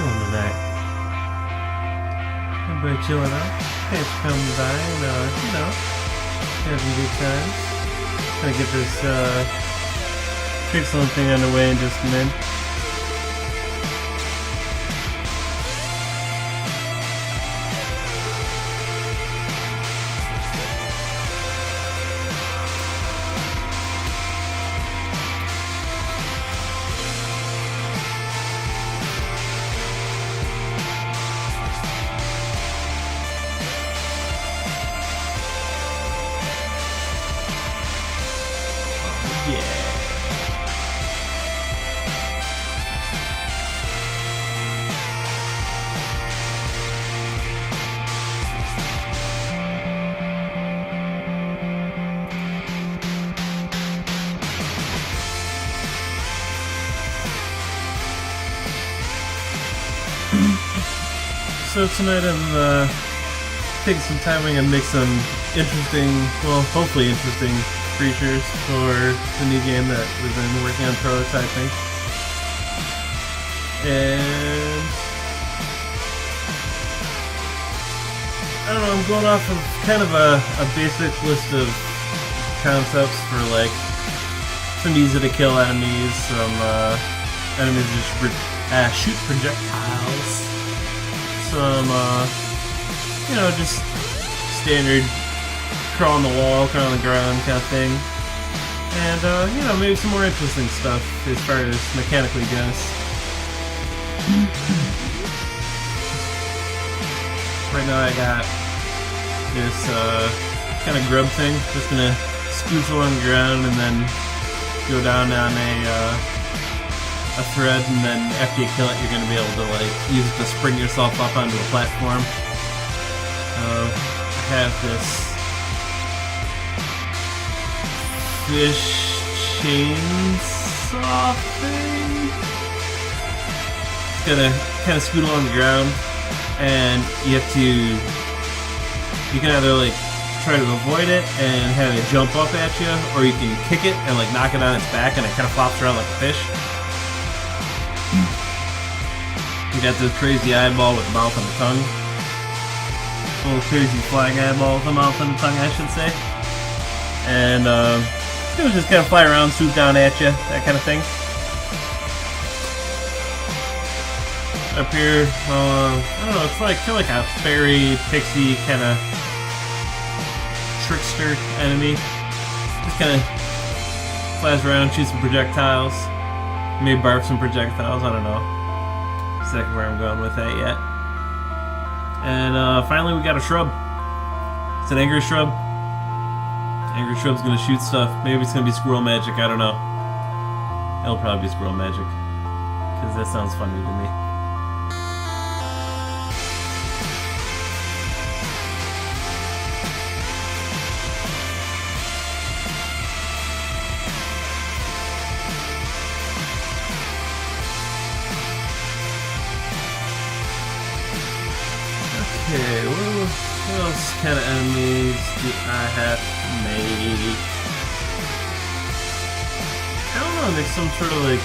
doing tonight? Everybody chilling out? Thanks for coming by and, having good times. Gonna get this, Pixel thing underway in just a minute. So tonight I'm taking some time. I'm gonna make some interesting, well, hopefully interesting creatures for the new game that we've been working on prototyping. And I don't know, I'm going off of kind of a basic list of concepts for like some easy to kill enemies, some enemies that shoot projectiles. Some, just standard crawl on the wall, crawl on the ground kind of thing. And, maybe some more interesting stuff as far as mechanically goes. Right now I got this, kind of grub thing. Just gonna scooch along the ground and then go down on a thread, and then after you kill it, you're going to be able to like use it to spring yourself up onto a platform. I have this fish chainsaw thing. It's gonna kind of scoot along the ground, and you can either like try to avoid it and have it jump up at you, or you can kick it and like knock it on its back, and it kind of flops around like a fish. You got this crazy eyeball with a mouth and a tongue. A little crazy flying eyeball with a mouth and a tongue, I should say. And it was just kind of fly around, swoop down at you, that kind of thing. Up here, I don't know, it's like kind of like a fairy, pixie kind of trickster enemy. Just kind of flies around, shoots some projectiles. Maybe barf some projectiles, I don't know exactly where I'm going with that yet. And finally we got a shrub. It's an angry shrub. Angry shrub's gonna shoot stuff. Maybe it's gonna be squirrel magic, I don't know. It'll probably be squirrel magic, because that sounds funny to me. Okay, what else kind of enemies do I have to make? I don't know, make some sort of like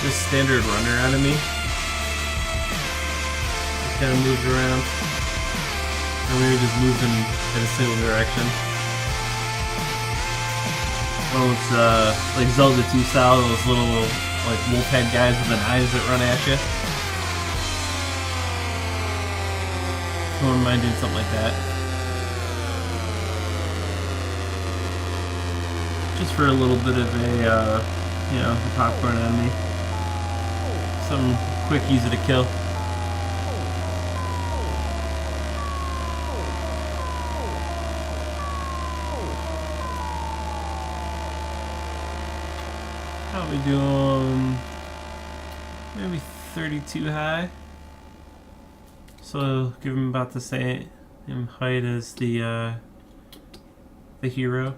just standard runner enemy. It kind of moves around. Or maybe just moves in a single direction. Well, it's like Zelda 2 style, those little like wolf head guys with the knives that run at you. I wouldn't mind doing something like that. Just for a little bit of a, a popcorn enemy. Some quick, easy to kill. Probably doing maybe 32 high. So give him about the same height as the hero.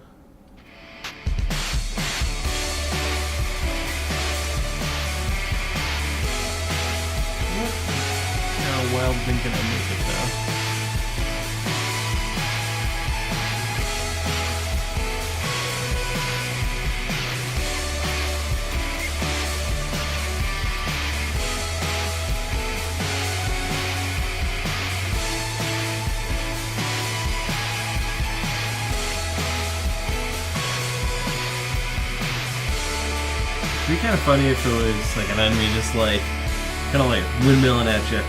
How wild thinking I make it though. be kind of funny if it was like an enemy just like kind of like windmilling at you.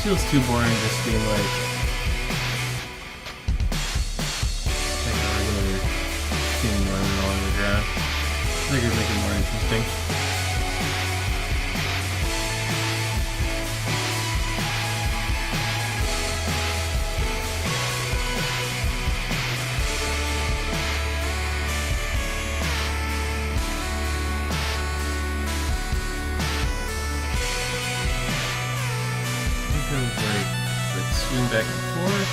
Feels too boring just being like a regular thing running along the ground. I think it'd make it more interesting. Swing back and forth.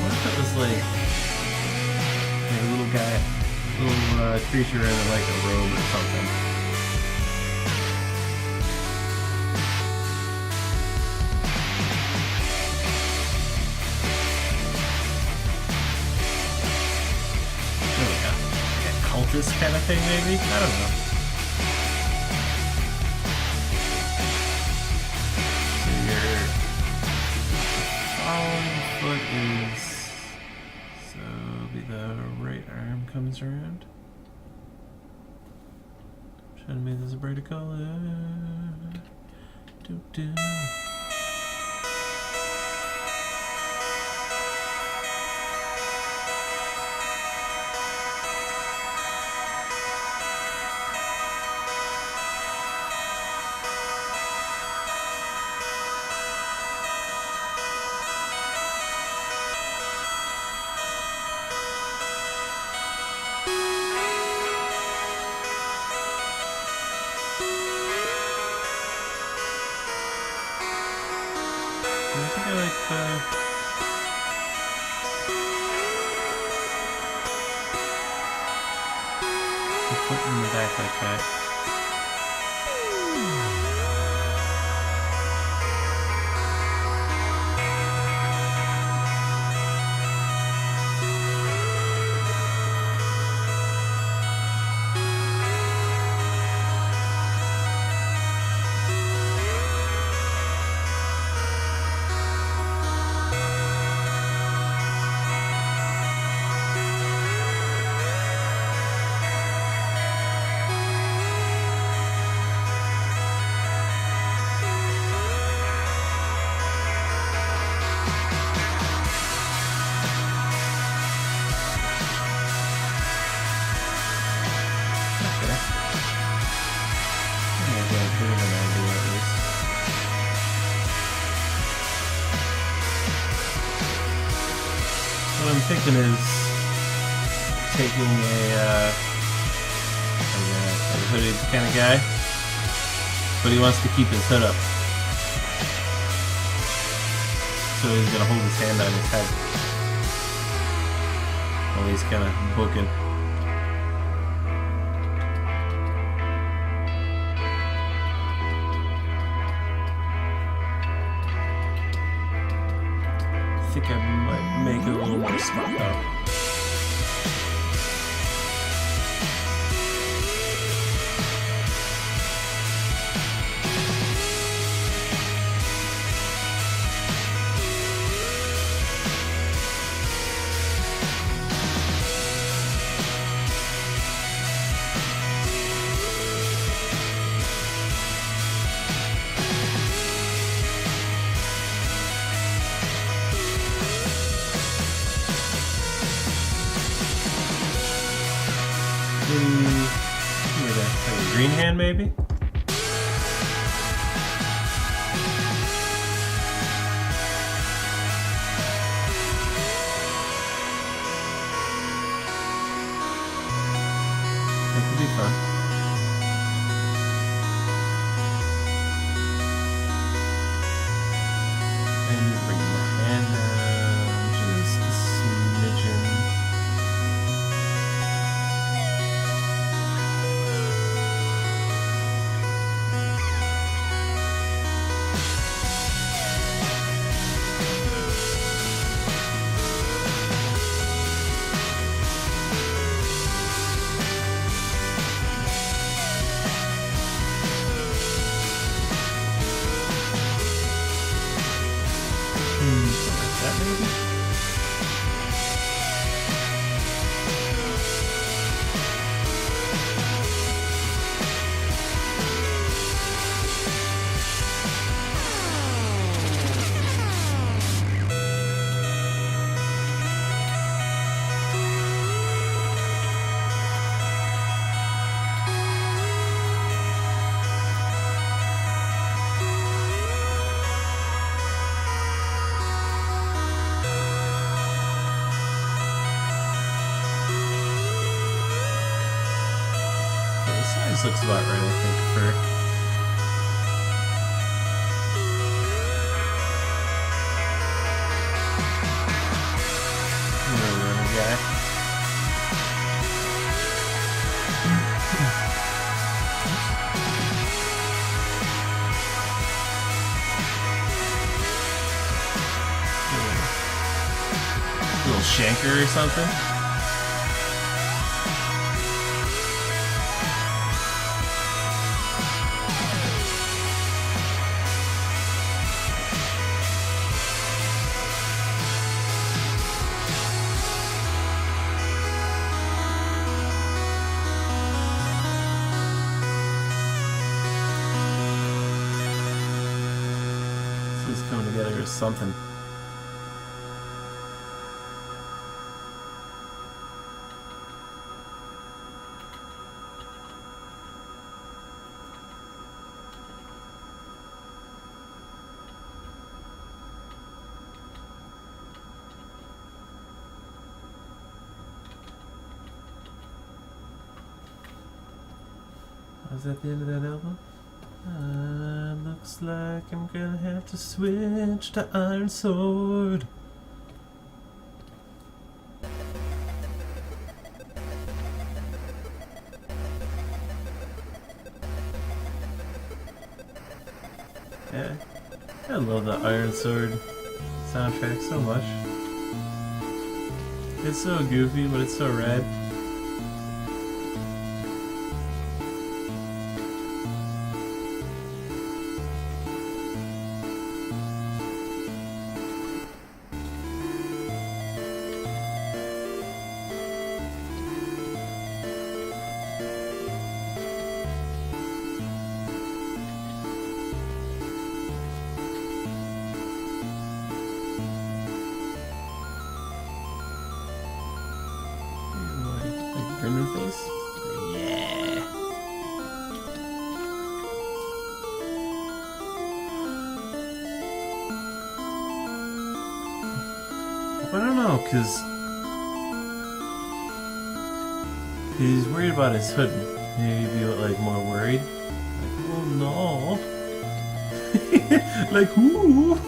What if it was like a little guy, little creature in like a robe or something? This kind of thing, maybe? I don't know. So your following foot is... So be the right arm comes around. Trying to make this a brighter color. Doo-doo. I think I like the foot in the back like that. What I'm thinking is taking a hooded kind of guy, but he wants to keep his hood up. So he's gonna hold his hand on his head. while he's kind of booking. I think I might make it a little more spot though. Like a green hand, maybe? That could be fun. And bring the hand down just a smidgen. That maybe? This looks about right, I think, for... guy. Little shanker or something. This is coming together as something. Was that the end of that album? Looks like I'm gonna have to switch to Iron Sword. Yeah, I love the Iron Sword soundtrack so much. It's so goofy, but it's so rad. Grinning face? Yeah. I don't know, because he's worried about his hood. Maybe like more worried. Like, oh no. Like, who?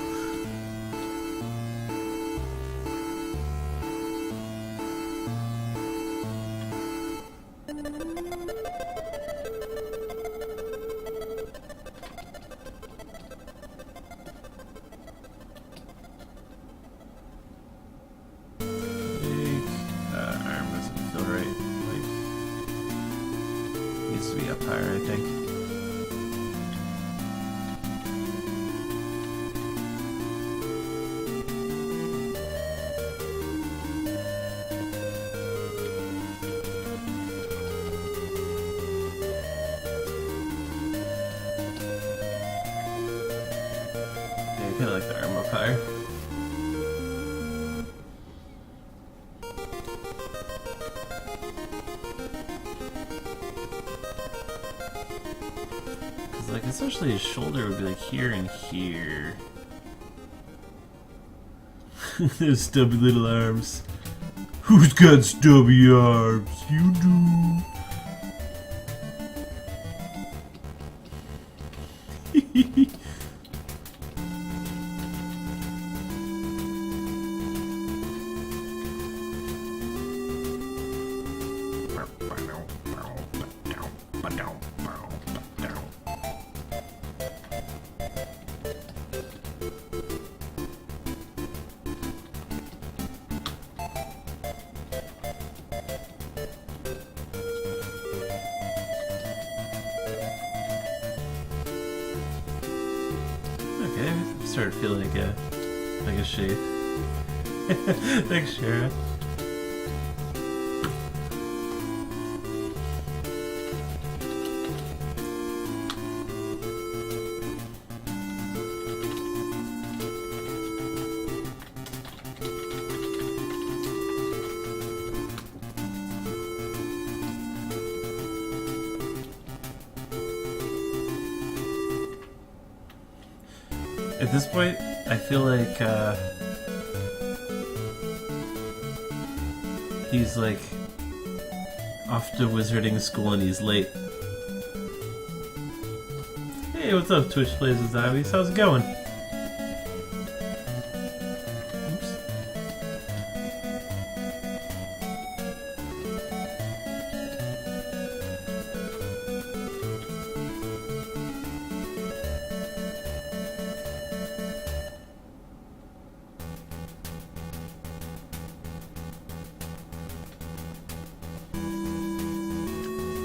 climb up higher. Cause like essentially his shoulder would be like here and here. Those stubby little arms. Who's got stubby arms? You do. Okay, I'm starting to feel like a shape. Thanks, Shara. At this point, I feel like he's like off to wizarding school and he's late. Hey, what's up, Twitch Plays with Zombies? How's it going? Oops.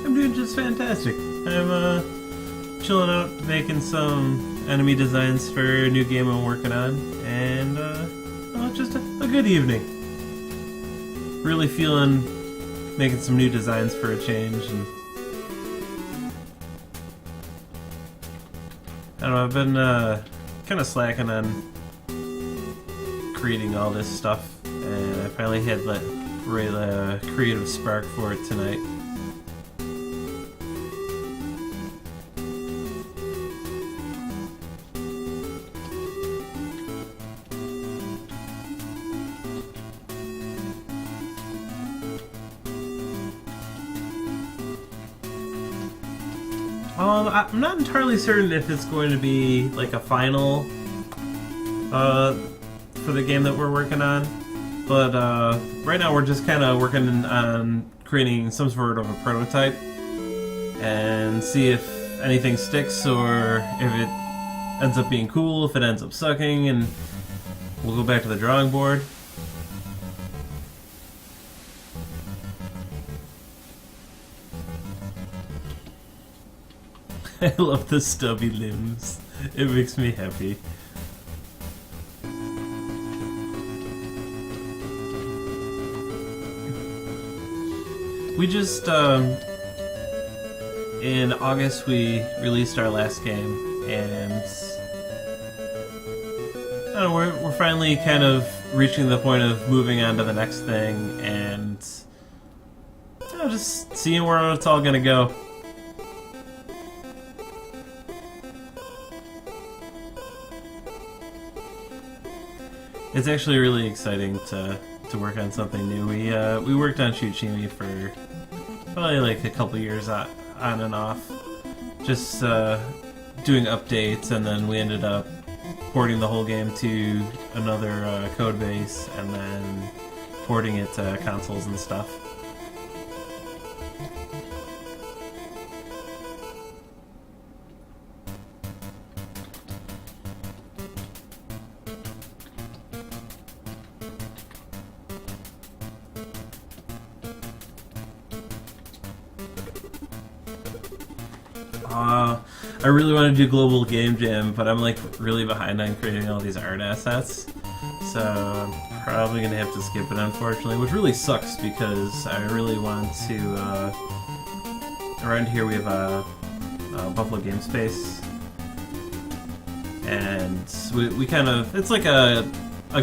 I'm doing just fantastic. I'm chilling out, making some enemy designs for a new game I'm working on, and just a good evening. Really feeling making some new designs for a change, and I don't know, I've been kind of slacking on creating all this stuff, and I finally had that real creative spark for it tonight. I'm not entirely certain if it's going to be like a final for the game that we're working on, but right now we're just kind of working on creating some sort of a prototype and see if anything sticks or if it ends up being cool, if it ends up sucking, and we'll go back to the drawing board. I love the stubby limbs. It makes me happy. We just, in August we released our last game, and I don't know, we're finally kind of reaching the point of moving on to the next thing, and just seeing where it's all gonna go. It's actually really exciting to work on something new. We worked on Shuchimi for probably like a couple years on and off, just doing updates, and then we ended up porting the whole game to another code base, and then porting it to consoles and stuff. I really want to do Global Game Jam, but I'm like really behind on creating all these art assets, so I'm probably gonna have to skip it, unfortunately, which really sucks because I really want to. Around here we have a Buffalo Game Space, and we kind of, it's like a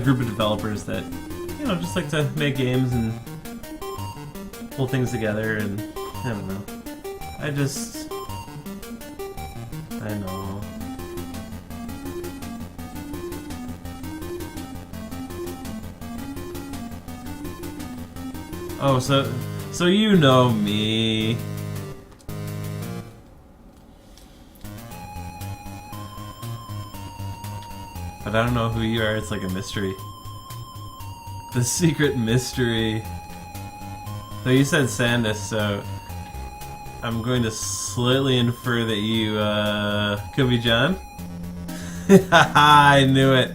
group of developers that, you know, just like to make games and pull things together, and I don't know. I know. Oh, so you know me. But I don't know who you are, it's like a mystery. The secret mystery. So you said Sandus, so I'm going to slightly infer that you, could be John? I knew it.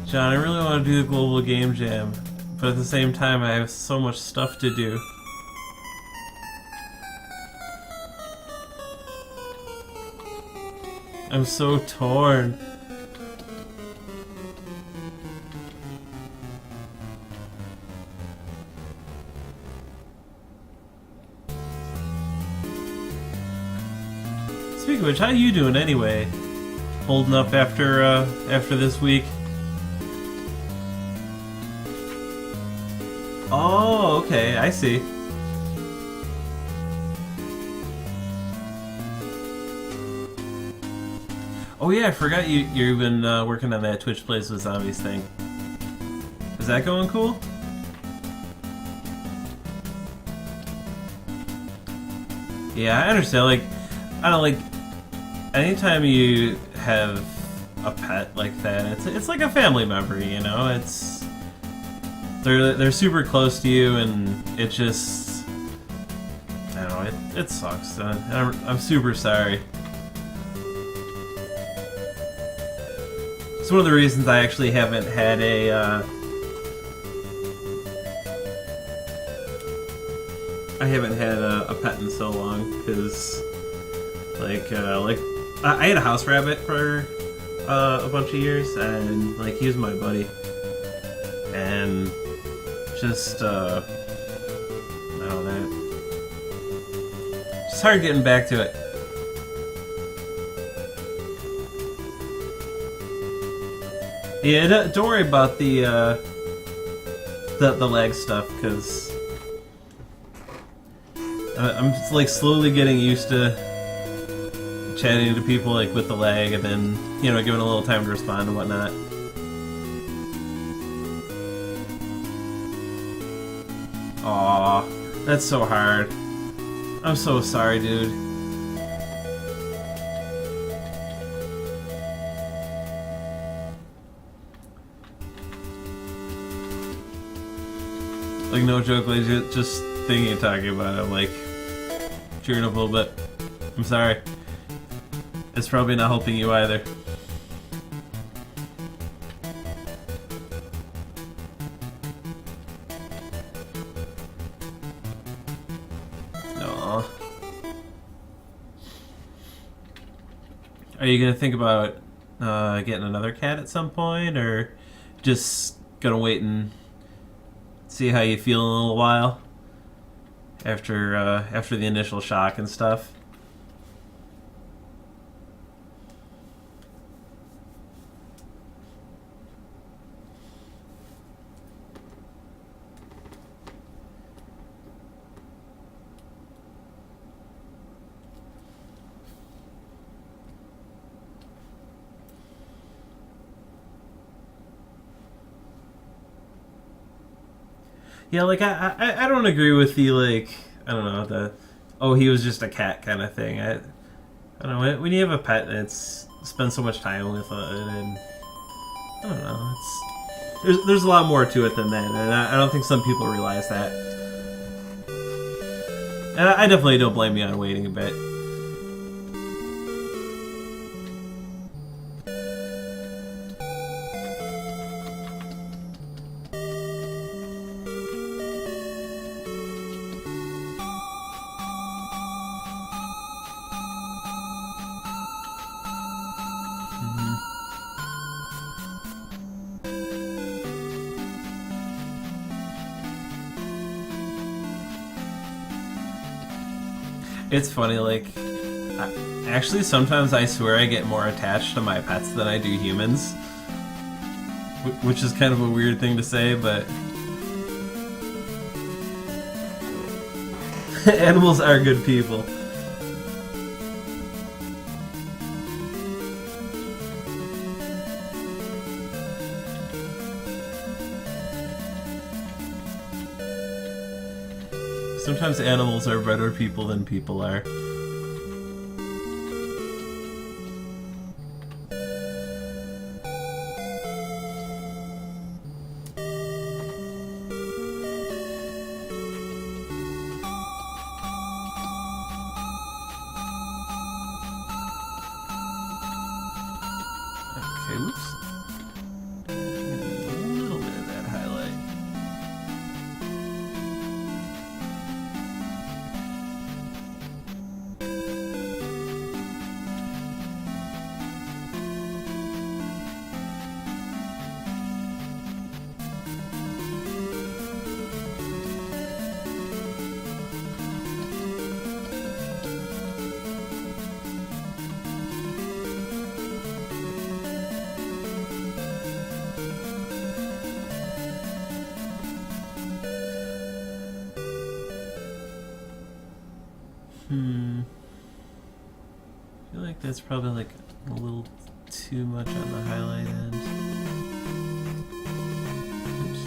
John, I really want to do the Global Game Jam, but at the same time I have so much stuff to do. I'm so torn. Speaking of which, how you doing anyway? Holding up after this week? Oh, okay, I see. Oh yeah, I forgot you've been working on that Twitch Plays with Zombies thing. Is that going cool? Yeah, I understand. Like, I don't like. Anytime you have a pet like that, it's like a family member, you know. It's they're super close to you, and it just, I don't know, it sucks. I'm super sorry. It's one of the reasons I actually haven't had a pet in so long, because like I had a house rabbit for a bunch of years, and like he was my buddy, and just I don't know, it's hard getting back to it. Yeah, don't worry about the lag stuff, because I'm just, like, slowly getting used to chatting to people like with the lag, and then, you know, giving a little time to respond and whatnot. Aw, that's so hard. I'm so sorry, dude. Like, no joke, like, just thinking and talking about it, I'm like tearing up a little bit. I'm sorry. It's probably not helping you either. Aww. Are you gonna think about getting another cat at some point, or just gonna wait and see how you feel in a little while after the initial shock and stuff? Yeah, like I don't agree with the, like, I don't know, the oh, he was just a cat kind of thing. I don't know, when you have a pet and spend so much time with it, and I don't know, there's a lot more to it than that, and I don't think some people realize that. And I definitely don't blame you on waiting a bit. It's funny, like, Actually, sometimes I swear I get more attached to my pets than I do humans. Which is kind of a weird thing to say, but... animals are good people. Sometimes animals are better people than people are. Okay, whoops. A little bit of that highlight. I feel like that's probably like a little too much on the highlight end. Oops.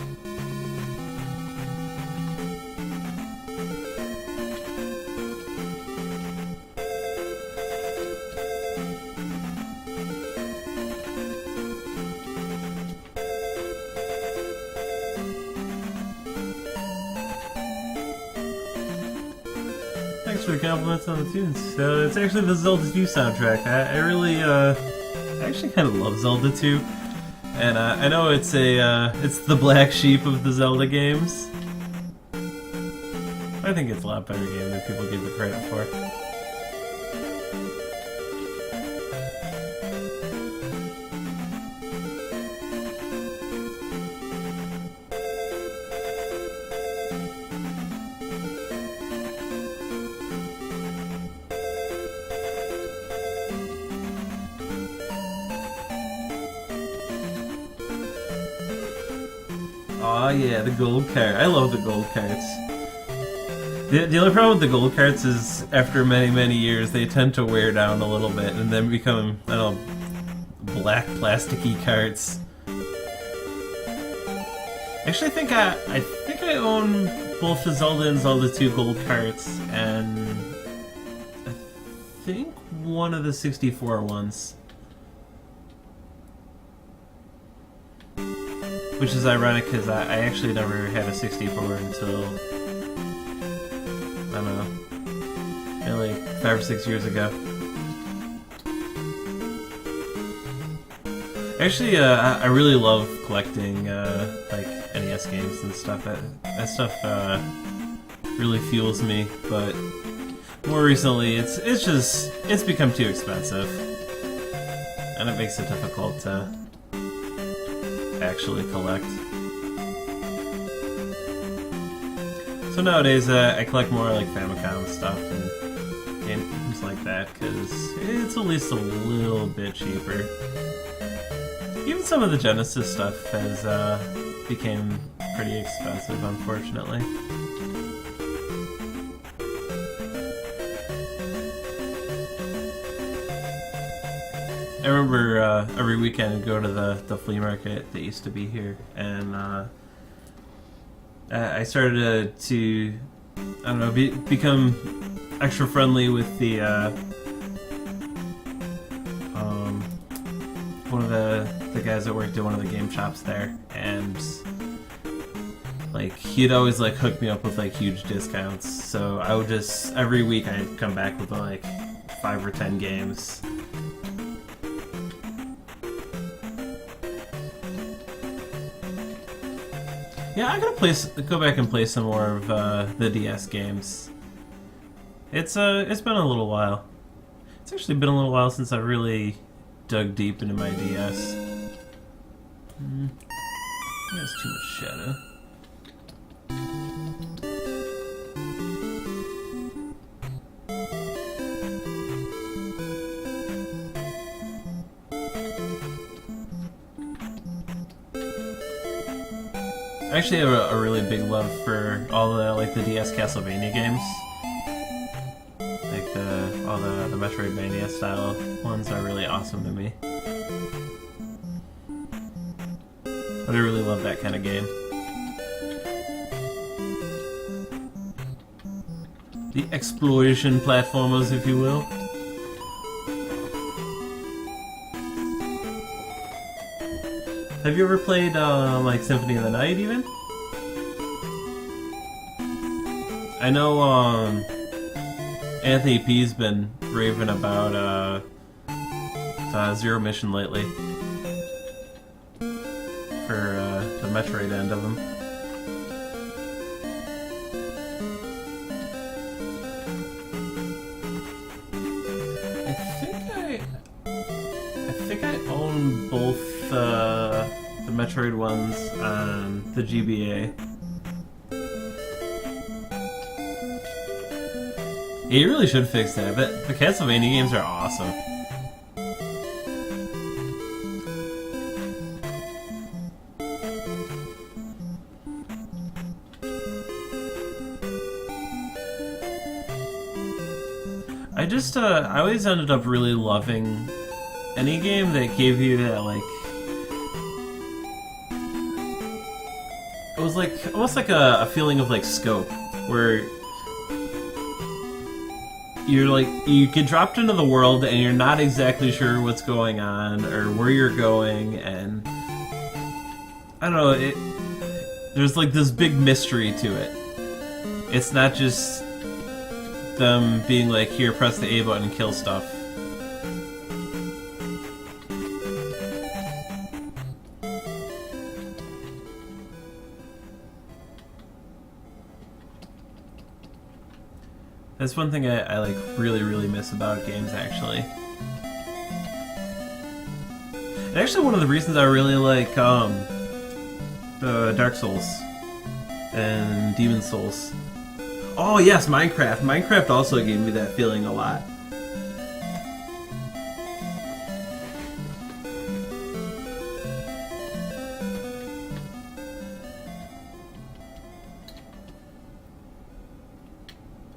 Thanks for the compliments on the tunes. So it's actually the Zelda 2 soundtrack. I really, I actually kind of love Zelda 2, and I know it's it's the black sheep of the Zelda games. I think it's a lot better game than people give it credit for. Oh yeah, the gold cart. I love the gold carts. The only problem with the gold carts is after many, many years they tend to wear down a little bit and then become, I don't know, black plasticky carts. Actually, I think I own both the Zelda and Zelda 2 gold carts, and I think one of the 64 ones. Which is ironic because I actually never had a 64 until, I don't know, maybe like 5 or 6 years ago. Actually, I really love collecting like NES games and stuff. That stuff really fuels me, but more recently it's become too expensive, and it makes it difficult to actually collect. So nowadays I collect more like Famicom stuff and games like that because it's at least a little bit cheaper. Even some of the Genesis stuff has became pretty expensive, unfortunately. I remember every weekend I'd go to the flea market that used to be here, and I started to I don't know, become extra friendly with the one of the guys that worked at one of the game shops there, and like he'd always like hook me up with like huge discounts. So I would just every week I'd come back with like 5 or 10 games. Yeah, I gotta go back and play some more of the DS games. It's been a little while. It's actually been a little while since I really dug deep into my DS. That's too much shadow. I actually have a really big love for all the the DS Castlevania games. Like all the Metroidvania style ones are really awesome to me. But I really love that kind of game. The exploration platformers, if you will. Have you ever played like Symphony of the Night even? I know Anthony P's been raving about Zero Mission lately for the Metroid end of them. I think I own both the Metroid ones on the GBA. Yeah, you really should fix that. But the Castlevania games are awesome. I always ended up really loving any game that gave you that, like, it was like almost like a feeling of like scope, where you get dropped into the world and you're not exactly sure what's going on or where you're going, and I don't know, there's like this big mystery to it. It's not just them being like, here, press the A button and kill stuff. That's one thing I like really miss about games, actually. And actually one of the reasons I really like Dark Souls and Demon Souls. Oh yes, Minecraft. Minecraft also gave me that feeling a lot.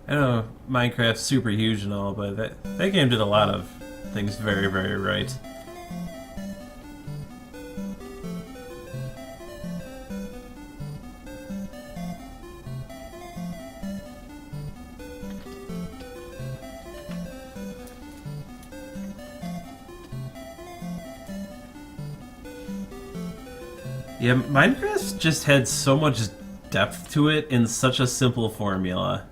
I know Minecraft's super huge and all, but that game did a lot of things very right. Yeah, Minecraft just had so much depth to it in such a simple formula.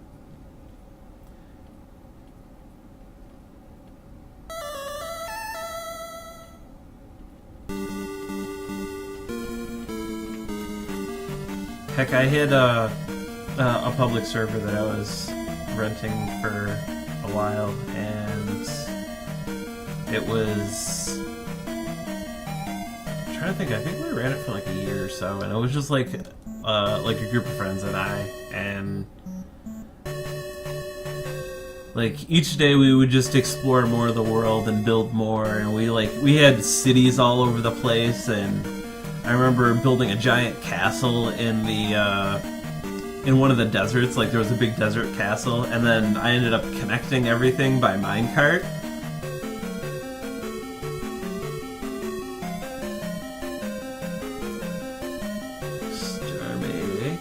Heck, I had a public server that I was renting for a while, and it was... I'm trying to think, I think we ran it for like a year or so, and it was just like a group of friends and I, and like each day we would just explore more of the world and build more, and we had cities all over the place, and I remember building a giant castle in one of the deserts. Like, there was a big desert castle, and then I ended up connecting everything by minecart. Star baby.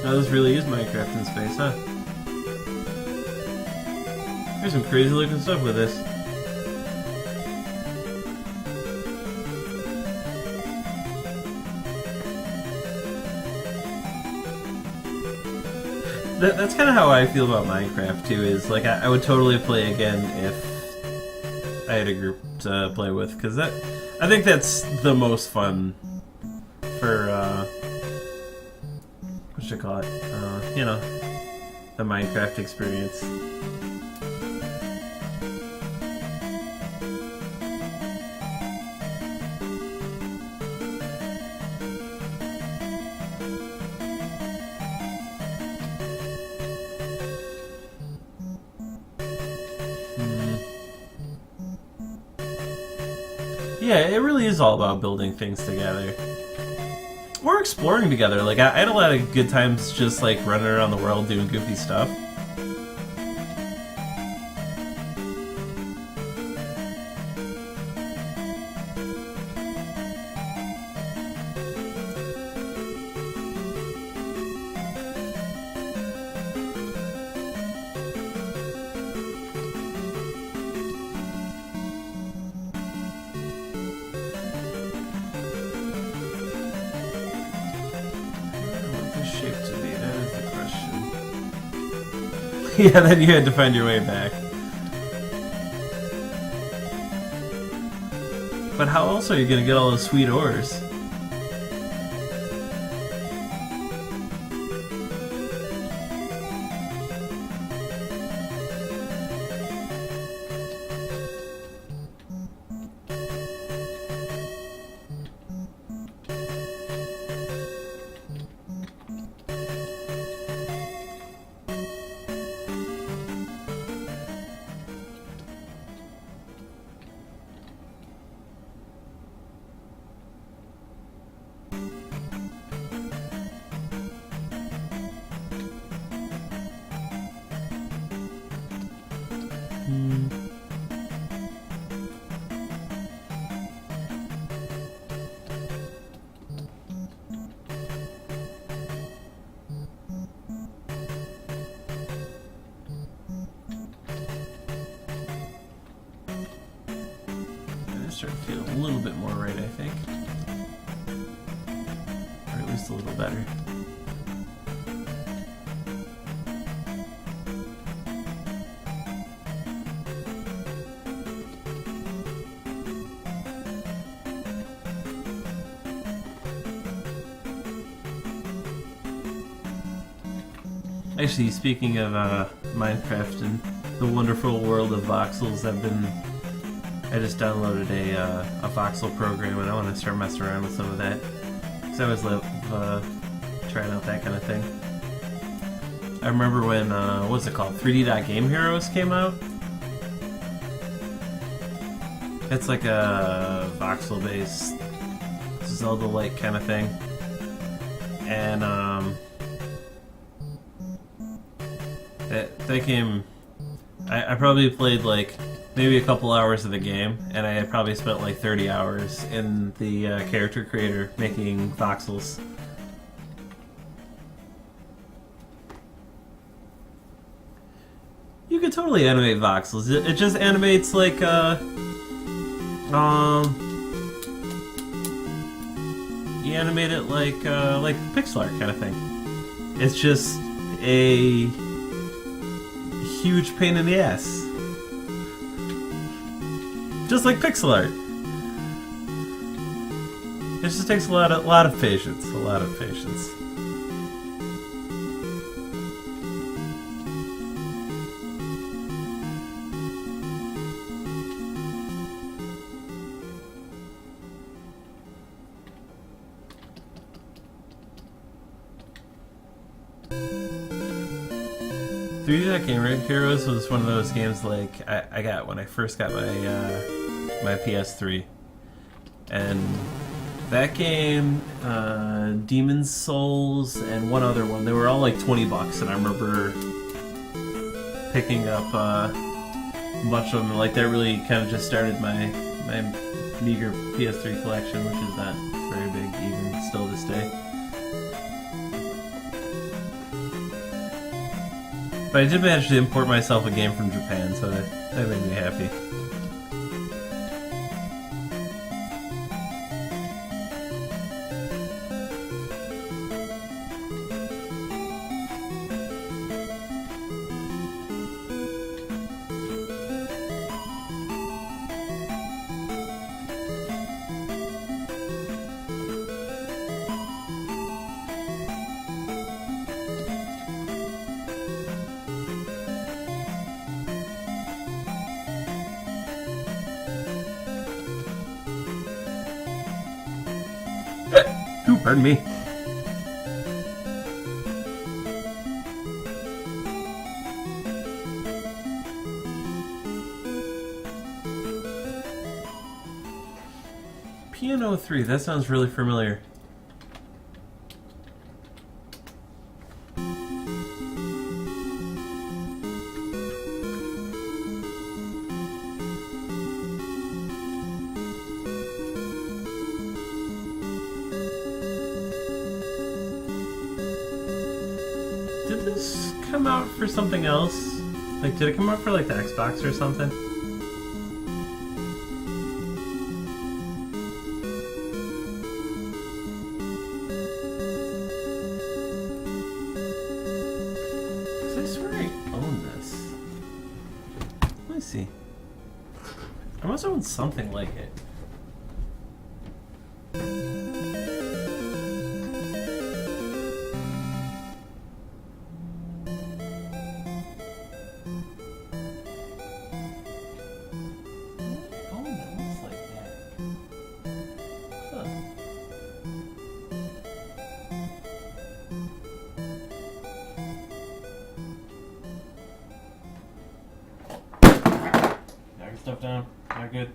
Now this really is Minecraft in space, huh? There's some crazy looking stuff with this. That's kind of how I feel about Minecraft too, is like I would totally play again if I had a group to play with, because I think that's the most fun for, what should I call it, you know, the Minecraft experience. Yeah, it really is all about building things together. Or exploring together. Like, I had a lot of good times just, like, running around the world doing goofy stuff. Yeah, then you had to find your way back. But how else are you gonna get all those sweet ores? Starting to feel a little bit more right, I think. Or at least a little better. Actually, speaking of Minecraft and the wonderful world of voxels, I just downloaded a voxel program and I want to start messing around with some of that. Because I always love trying out that kind of thing. I remember when, what's it called? 3D.Game Heroes came out. It's like a voxel-based Zelda-like kind of thing. And that game, I probably played like maybe a couple hours of the game, and I had probably spent like 30 hours in the character creator making voxels. You could totally animate voxels. It just animates like you animate it like pixel art kind of thing. It's just a huge pain in the ass. Just like pixel art. It just takes a lot of patience. A lot of patience. Game Heroes was one of those games like I got when I first got my PS3, and that game, Demon's Souls, and one other one, they were all like $20, and I remember picking up a bunch of them. And, like, that really kind of just started my meager PS3 collection, which is not very big even still this day. But I did manage to import myself a game from Japan, so that made me happy. Ooh, pardon me. Piano 3, that sounds really familiar. Did this come out for something else? Like, did it come out for like the Xbox or something? I swear I own this. Let me see. I must own something like it. Oh, it looks like that. Huh. Knock your stuff down. Not good.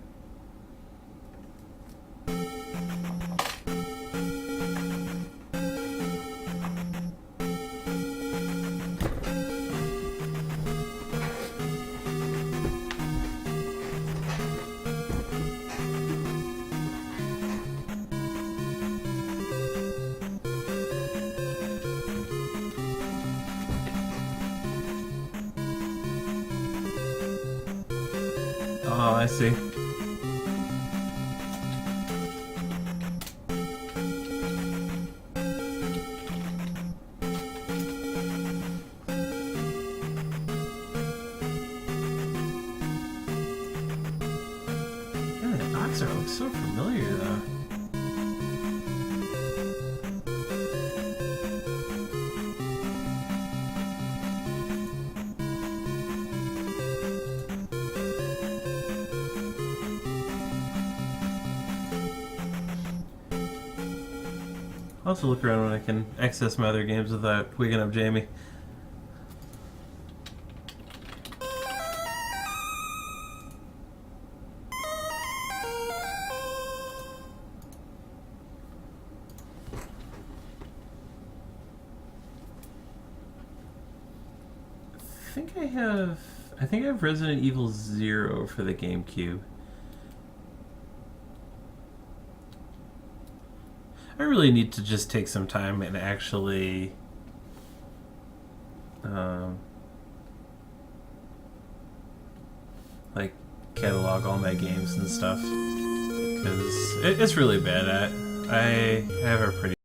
Oh, I see. Yeah, the box art looks so familiar though. I'll also look around when I can access my other games without waking up Jamie. I think I have Resident Evil 0 for the GameCube. I really need to just take some time and actually like catalog all my games and stuff, because it's really bad. I have a pretty